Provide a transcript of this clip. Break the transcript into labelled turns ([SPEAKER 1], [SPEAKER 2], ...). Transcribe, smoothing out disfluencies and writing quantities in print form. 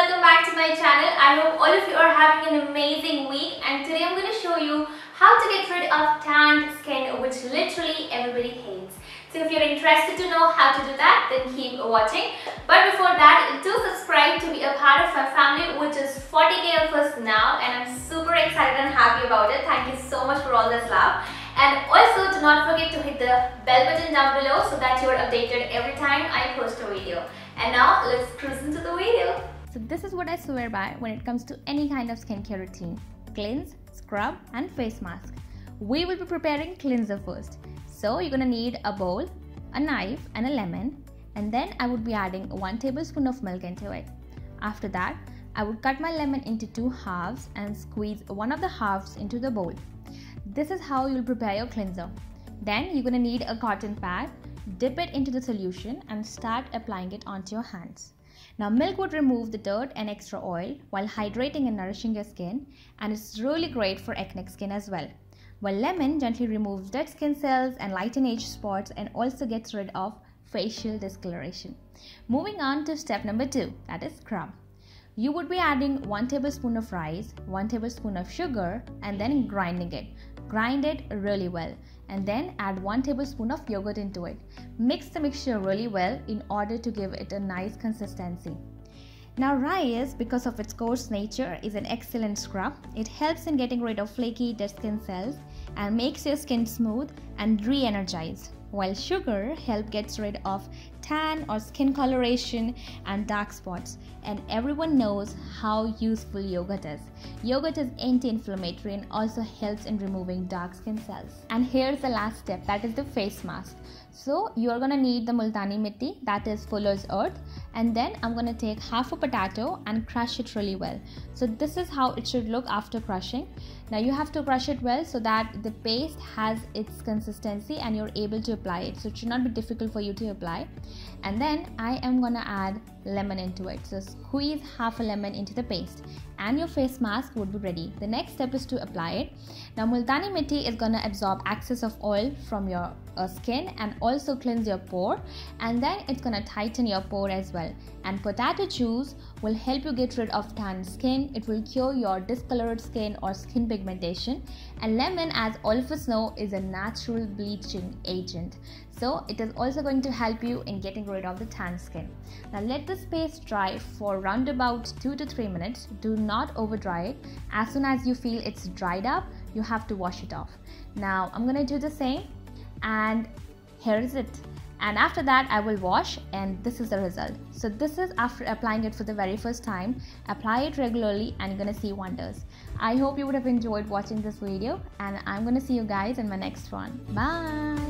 [SPEAKER 1] welcome back to my channel. I hope all of you are having an amazing week, and today I'm going to show you how to get rid of tanned skin, which literally everybody hates. So if you're interested to know how to do that, then keep watching. But before that, do subscribe to be a part of my family, which is 40k of us now, and I'm super excited and happy about it. Thank you so much for all this love. And also do not forget to hit the bell button down below so that you are updated every time I post a video. And now let's cruise into the video.
[SPEAKER 2] So this is what I swear by when it comes to any kind of skincare routine: cleanse, scrub and face mask. We will be preparing cleanser first. So you're gonna need a bowl, a knife and a lemon, and then I would be adding 1 tablespoon of milk into it. After that, I would cut my lemon into 2 halves and squeeze one of the halves into the bowl. This is how you'll prepare your cleanser. Then you're gonna need a cotton pad. Dip it into the solution and start applying it onto your hands. Now milk would remove the dirt and extra oil while hydrating and nourishing your skin, and it's really great for acne skin as well. While lemon gently removes dead skin cells and lighten age spots and also gets rid of facial discoloration. Moving on to step number 2, that is scrub. You would be adding 1 tablespoon of rice, 1 tablespoon of sugar and then grinding it. Grind it really well, and then add 1 tablespoon of yogurt into it. Mix the mixture really well in order to give it a nice consistency. Now rice, because of its coarse nature, is an excellent scrub. It helps in getting rid of flaky dead skin cells and makes your skin smooth and re-energized, while sugar helps get rid of tan or skin coloration and dark spots. And everyone knows how useful yogurt is. Yogurt is anti-inflammatory and also helps in removing dark skin cells. And here's the last step, that is the face mask. So you're gonna need the multani mitti, that is fuller's earth, and then I'm gonna take half a potato and crush it really well. So this is how it should look after crushing. Now you have to crush it well so that the paste has its consistency and you're able to apply it. So it should not be difficult for you to apply. And then I am gonna add lemon into it. So squeeze half a lemon into the paste and your face mask would be ready. The next step is to apply it. Now multani mitti is gonna absorb excess of oil from your skin and also cleanse your pore, and then it's gonna tighten your pore as well. And potato juice will help you get rid of tanned skin. It will cure your discolored skin or skin pigmentation. And lemon, as all of us know, is a natural bleaching agent. So it is also going to help you in getting rid of the tan skin. Now let this paste dry for around about 2 to 3 minutes. Do not over dry it. As soon as you feel it's dried up, you have to wash it off. Now I'm gonna do the same, and here is it. And after that I will wash, and this is the result. So this is after applying it for the very first time. Apply it regularly and you're gonna see wonders. I hope you would have enjoyed watching this video, and I'm gonna see you guys in my next one. Bye.